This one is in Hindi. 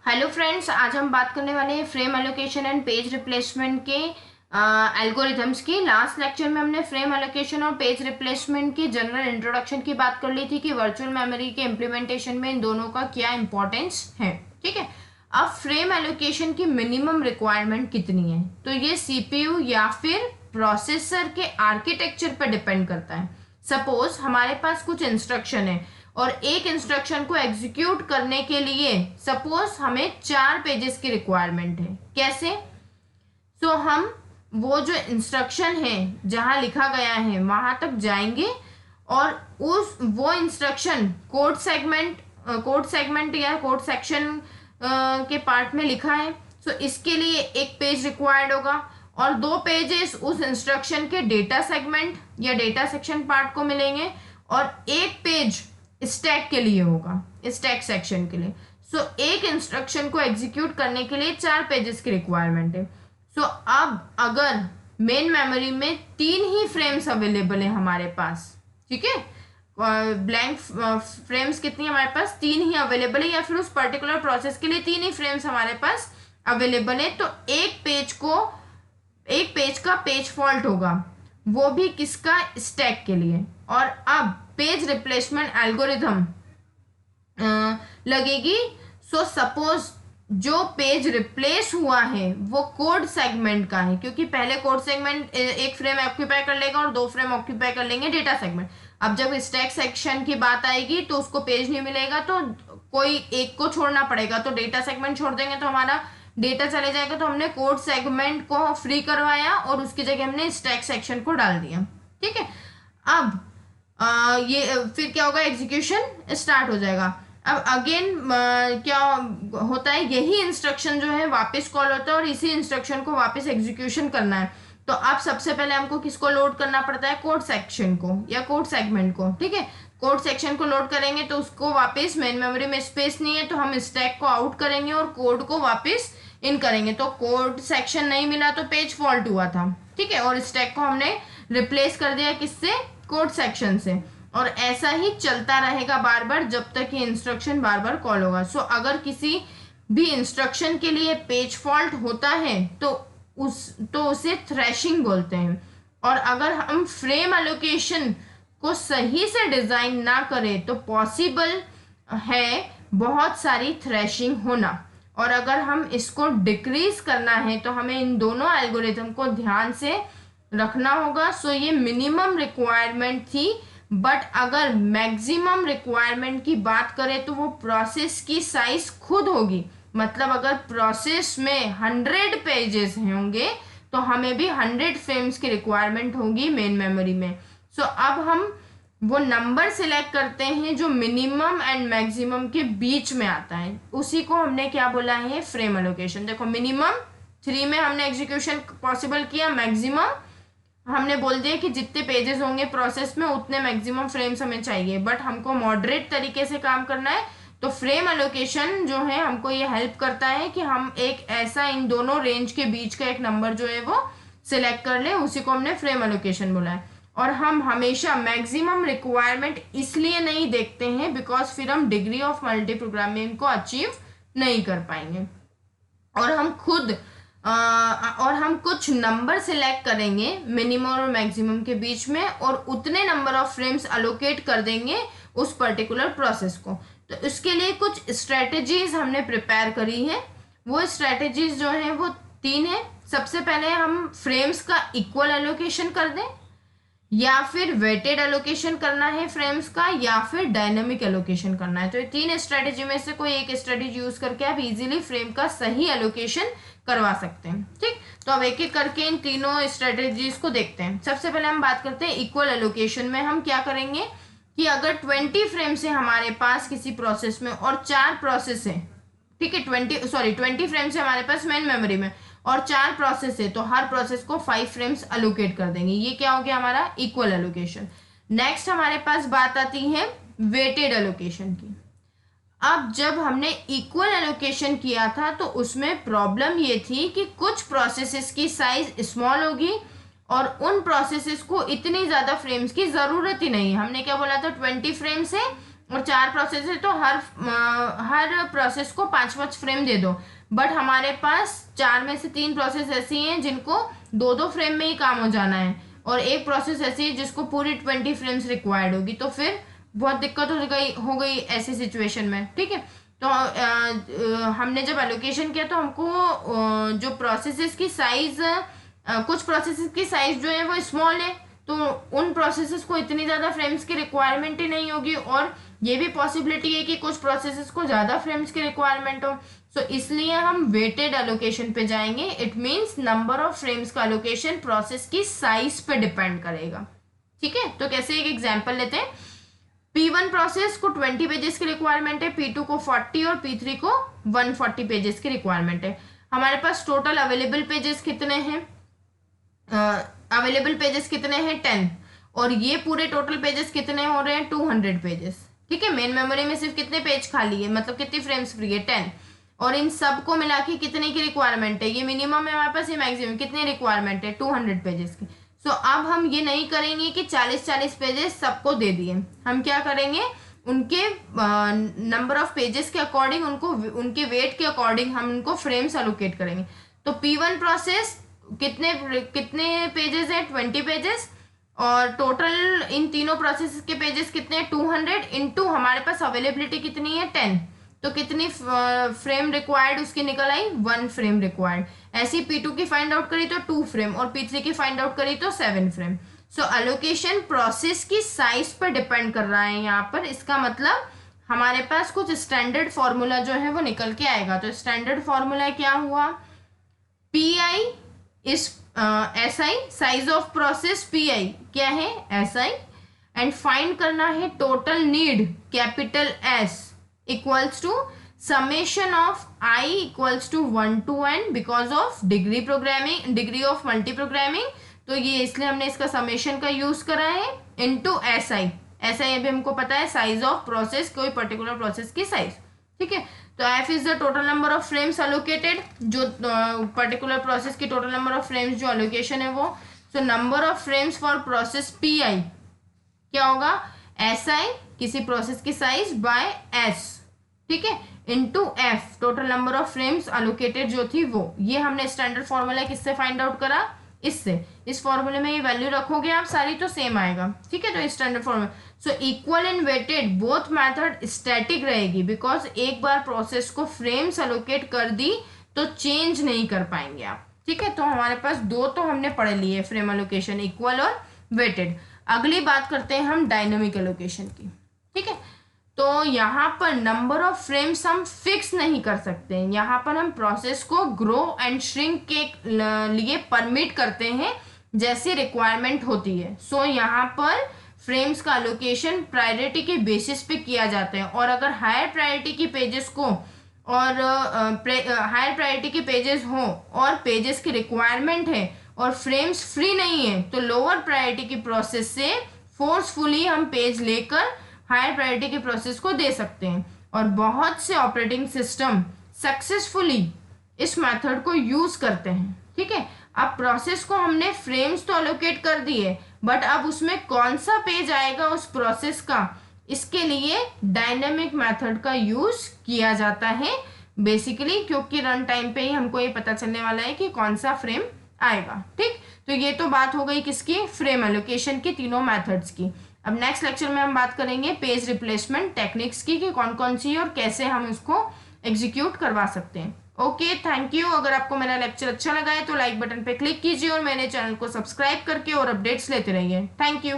हेलो फ्रेंड्स, आज हम बात करने वाले हैं frame allocation and page replacement के एल्गोरिथम्स की। लास्ट लेक्चर में हमने फ्रेम एलोकेशन और पेज रिप्लेसमेंट की जनरल इंट्रोडक्शन की बात कर ली थी कि वर्चुअल मेमोरी के इम्प्लीमेंटेशन में इन दोनों का क्या इंपॉर्टेंस है। ठीक है। अब फ्रेम एलोकेशन की मिनिमम रिक्वायरमेंट कितनी है, तो ये सीपीयू या फिर प्रोसेसर के आर्किटेक्चर पर डिपेंड करता है। सपोज हमारे पास कुछ इंस्ट्रक्शन है और एक इंस्ट्रक्शन को एग्जीक्यूट करने के लिए सपोज हमें 4 पेजेस की रिक्वायरमेंट है। कैसे? हम वो जो इंस्ट्रक्शन है जहां लिखा गया है वहां तक जाएंगे और उस वो इंस्ट्रक्शन कोड सेगमेंट या कोड सेक्शन के पार्ट में लिखा है। इसके लिए एक पेज रिक्वायर्ड होगा और 2 पेजेस उस इंस्ट्रक्शन के डेटा सेगमेंट या डेटा सेक्शन पार्ट को मिलेंगे और एक पेज स्टैक के लिए होगा, स्टैक सेक्शन के लिए। एक इंस्ट्रक्शन को एग्जीक्यूट करने के लिए 4 पेजेस की रिक्वायरमेंट है। अब अगर मेन मेमोरी में 3 ही फ्रेम्स अवेलेबल है हमारे पास, ठीक है, ब्लैंक फ्रेम्स कितनी हमारे पास 3 ही अवेलेबल है या फिर उस पर्टिकुलर प्रोसेस के लिए 3 ही फ्रेम्स हमारे पास अवेलेबल है, तो एक पेज का पेज फॉल्ट होगा, वो भी किसका? स्टैक के लिए। और अब पेज रिप्लेसमेंट एल्गोरिथम लगेगी। सपोज जो पेज रिप्लेस हुआ है वो कोड सेगमेंट का है, क्योंकि पहले कोड सेगमेंट एक फ्रेम ऑक्यूपाई कर लेगा और 2 फ्रेम ऑक्यूपाई कर लेंगे डेटा सेगमेंट। अब जब स्टैक सेक्शन की बात आएगी तो उसको पेज नहीं मिलेगा, तो कोई एक को छोड़ना पड़ेगा। तो डेटा सेगमेंट छोड़ देंगे तो हमारा डेटा चले जाएगा। तो हमने कोड सेगमेंट को फ्री करवाया और उसकी जगह हमने स्टैक सेक्शन को डाल दिया। ठीक है। अब ये फिर क्या होगा? एग्जीक्यूशन स्टार्ट हो जाएगा। अब अगेन क्या होता है, यही इंस्ट्रक्शन जो है वापस कॉल होता है और इसी इंस्ट्रक्शन को वापस एग्जीक्यूशन करना है। तो अब सबसे पहले हमको किसको लोड करना पड़ता है? कोड सेक्शन को या कोड सेगमेंट को। ठीक है। कोड सेक्शन को लोड करेंगे तो उसको वापस मेन मेमोरी में स्पेस नहीं है तो हम स्टैक को आउट करेंगे और कोड को वापस इन करेंगे। तो कोड सेक्शन नहीं मिला तो पेज फॉल्ट हुआ था। ठीक है। और स्टैक को हमने रिप्लेस कर दिया किससे? कोड सेक्शन से। और ऐसा ही चलता रहेगा बार बार जब तक ये इंस्ट्रक्शन बार बार कॉल होगा। अगर किसी भी इंस्ट्रक्शन के लिए पेज फॉल्ट होता है तो उसे थ्रेशिंग बोलते हैं। और अगर हम फ्रेम एलोकेशन को सही से डिजाइन ना करें तो पॉसिबल है बहुत सारी थ्रेशिंग होना। और अगर हम इसको डिक्रीज करना है तो हमें इन दोनों एल्गोरिथम को ध्यान से रखना होगा। ये मिनिमम रिक्वायरमेंट थी, बट अगर मैक्सिमम रिक्वायरमेंट की बात करें तो वो प्रोसेस की साइज खुद होगी। मतलब अगर प्रोसेस में 100 पेजेस होंगे तो हमें भी 100 फ्रेम्स की रिक्वायरमेंट होगी मेन मेमोरी में। अब हम वो नंबर सिलेक्ट करते हैं जो मिनिमम एंड मैक्सिमम के बीच में आता है, उसी को हमने क्या बोला है? Frame allocation. देखो, मिनिमम 3 में हमने एग्जीक्यूशन पॉसिबल किया, मैक्सिमम हमने बोल दिया कि जितने पेजेस होंगे प्रोसेस में उतने मैक्सिमम फ्रेम्स हमें चाहिए, बट हमको मॉडरेट तरीके से काम करना है। तो फ्रेम एलोकेशन जो है हमको ये हेल्प करता है कि हम एक ऐसा इन दोनों रेंज के बीच का एक नंबर जो है वो सिलेक्ट कर ले, उसी को हमने फ्रेम एलोकेशन बोला है। और हम हमेशा मैक्सिमम रिक्वायरमेंट इसलिए नहीं देखते हैं बिकॉज फिर हम डिग्री ऑफ मल्टी प्रोग्रामिंग को अचीव नहीं कर पाएंगे। और हम कुछ नंबर सिलेक्ट करेंगे मिनिमम और मैक्सिमम के बीच में और उतने नंबर ऑफ फ्रेम्स अलोकेट कर देंगे उस पर्टिकुलर प्रोसेस को। तो इसके लिए कुछ स्ट्रेटेजीज हमने प्रिपेयर करी है। वो स्ट्रेटेजीज जो है वो 3 है। सबसे पहले हम फ्रेम्स का इक्वल एलोकेशन कर दें, या फिर वेटेड एलोकेशन करना है फ्रेम्स का, या फिर डायनेमिक एलोकेशन करना है। तो ये 3 स्ट्रेटेजी में से कोई एक स्ट्रेटेजी यूज करके आप इजीली फ्रेम का सही एलोकेशन करवा सकते हैं। ठीक। तो अब एक एक करके इन तीनों स्ट्रेटेजीज को देखते हैं। सबसे पहले हम बात करते हैं इक्वल एलोकेशन में। हम क्या करेंगे कि अगर 20 फ्रेम्स है हमारे पास किसी प्रोसेस में और 4 प्रोसेस है, ठीक है, 20 फ्रेम्स है हमारे पास मेन मेमोरी में और 4 प्रोसेस है, तो हर प्रोसेस को 5 फ्रेम्स अलोकेट कर देंगे। ये क्या हो गया? हमारा इक्वल एलोकेशन। नेक्स्ट हमारे पास बात आती है वेटेड एलोकेशन की। अब जब हमने इक्वल एलोकेशन किया था तो उसमें प्रॉब्लम ये थी कि कुछ प्रोसेसेस की साइज स्मॉल होगी और उन प्रोसेसेस को इतनी ज्यादा फ्रेम्स की जरूरत ही नहीं है। हमने क्या बोला था? 20 फ्रेम्स है और 4 प्रोसेस है तो हर प्रोसेस को 5-5 फ्रेम दे दो। बट हमारे पास 4 में से 3 प्रोसेस ऐसी हैं जिनको 2-2 फ्रेम में ही काम हो जाना है, और एक प्रोसेस ऐसी है जिसको पूरी 20 फ्रेम्स रिक्वायर्ड होगी, तो फिर बहुत दिक्कत हो गई ऐसी सिचुएशन में। ठीक है, तो हमने जब एलोकेशन किया तो हमको जो प्रोसेसेस की साइज, कुछ प्रोसेसेस की साइज जो है वो स्मॉल है, तो उन प्रोसेसेस को इतनी ज़्यादा फ्रेम्स की रिक्वायरमेंट ही नहीं होगी, और ये भी पॉसिबिलिटी है कि कुछ प्रोसेसेस को ज़्यादा फ्रेम्स की रिक्वायरमेंट हो। सो इसलिए हम वेटेड एलोकेशन पे जाएंगे। It means number of frames का एलोकेशन प्रोसेस की साइज पे डिपेंड करेगा। ठीक है, तो कैसे एक एग्जाम्पल लेते हैं। P1 प्रोसेस को 20 पेजेस की रिक्वायरमेंट है, P2 को 40 और P3 को 140 पेजेस की रिक्वायरमेंट है। हमारे पास टोटल अवेलेबल पेजेस कितने हैं? अवेलेबल पेजेस कितने हैं? 10। और ये पूरे टोटल पेजेस कितने हो रहे हैं? 200 पेजेस। ठीक है, मेन मेमोरी में सिर्फ कितने पेज खाली है, मतलब कितनी फ्रेम्स फ्री है? 10। और इन सब को मिला के कितने की रिक्वायरमेंट है? ये मिनिमम है हमारे पास, ये मैक्सिमम। कितनी रिक्वायरमेंट है? 200 पेजेस की। सो अब हम ये नहीं करेंगे कि 40-40 पेजेस सबको दे दिए। हम क्या करेंगे, उनके नंबर ऑफ पेजेस के अकॉर्डिंग, उनको उनके वेट के अकॉर्डिंग हम उनको फ्रेम्स एलोकेट करेंगे। तो P1 प्रोसेस कितने पेजेस है? 20 पेजेस। और टोटल इन तीनों प्रोसेस के पेजेस कितने हैं? 200 इंटू हमारे पास अवेलेबिलिटी कितनी है? 10। तो कितनी फ्रेम रिक्वायर्ड उसकी निकल आई? 1 फ्रेम रिक्वायर्ड। ऐसी P2 की फाइंड आउट करी तो 2 फ्रेम, और P3 की फाइंड आउट करी तो 7 फ्रेम। सो एलोकेशन प्रोसेस की साइज पर डिपेंड कर रहा है यहाँ पर। इसका मतलब हमारे पास कुछ स्टैंडर्ड फॉर्मूला जो है वो निकल के आएगा। तो स्टैंडर्ड फॉर्मूला क्या हुआ? PI is SI, size of process PI क्या है? SI। एंड फाइंड करना है total need, capital S equals to summation of I equals to 1 to n because of degree of multi programming। तो ये इसलिए हमने इसका समेशन का यूज करा है, इनटू SI। SI अभी हमको पता है साइज ऑफ प्रोसेस, कोई पर्टिकुलर प्रोसेस की साइज। ठीक है, तो F is the total number of frames allocated, जो पर्टिकुलर प्रोसेस की टोटल नंबर ऑफ फ्रेम्स जो एलोकेशन है वो। So number of frames for process PI क्या होगा? SI किसी प्रोसेस की साइज बाय S। ठीक है, into F total number of frames allocated जो थी वो। ये हमने स्टैंडर्ड फॉर्मूला किससे फाइंड आउट करा? इससे। इस फॉर्मूले में ये वैल्यू रखोगे आप सारी तो सेम आएगा। ठीक है, तो standard formula. So equal and weighted both method static रहेगी, बिकॉज एक बार प्रोसेस को फ्रेम्स एलोकेट कर दी तो चेंज नहीं कर पाएंगे आप। ठीक है, तो हमारे पास दो तो हमने पढ़ लिए, फ्रेम एलोकेशन, इक्वल और वेटेड। अगली बात करते हैं हम डायनेमिक एलोकेशन की। ठीक है, तो यहाँ पर नंबर ऑफ फ्रेम्स हम फिक्स नहीं कर सकते हैं। यहाँ पर हम प्रोसेस को ग्रो एंड श्रिंक के लिए परमिट करते हैं जैसी रिक्वायरमेंट होती है। सो यहाँ पर फ्रेम्स का एलोकेशन प्रायोरिटी के बेसिस पे किया जाता है, और अगर हायर प्रायोरिटी की पेजेस को और हायर प्रायोरिटी के पेजेस हो और पेजेस की रिक्वायरमेंट है और फ्रेम्स फ्री नहीं है, तो लोअर प्रायोरिटी की प्रोसेस से फोर्सफुली हम पेज लेकर हायर प्रायोरिटी के प्रोसेस को दे सकते हैं। और बहुत से ऑपरेटिंग सिस्टम सक्सेसफुली इस मेथड को यूज करते हैं। ठीक है, अब प्रोसेस को हमने फ्रेम्स तो एलोकेट कर दिए, बट अब उसमें कौन सा पेज आएगा उस प्रोसेस का, इसके लिए डायनेमिक मेथड का यूज किया जाता है बेसिकली, क्योंकि रन टाइम पे ही हमको ये पता चलने वाला है कि कौन सा फ्रेम आएगा। ठीक, तो ये तो बात हो गई किसकी? फ्रेम एलोकेशन की, तीनों मेथड्स की। अब नेक्स्ट लेक्चर में हम बात करेंगे पेज रिप्लेसमेंट टेक्निक्स की, कि कौन कौन सी है और कैसे हम उसको एग्जीक्यूट करवा सकते हैं। Okay, thank you. अगर आपको मेरा लेक्चर अच्छा लगा है तो लाइक बटन पे क्लिक कीजिए और मेरे चैनल को सब्सक्राइब करके और अपडेट्स लेते रहिए। Thank you.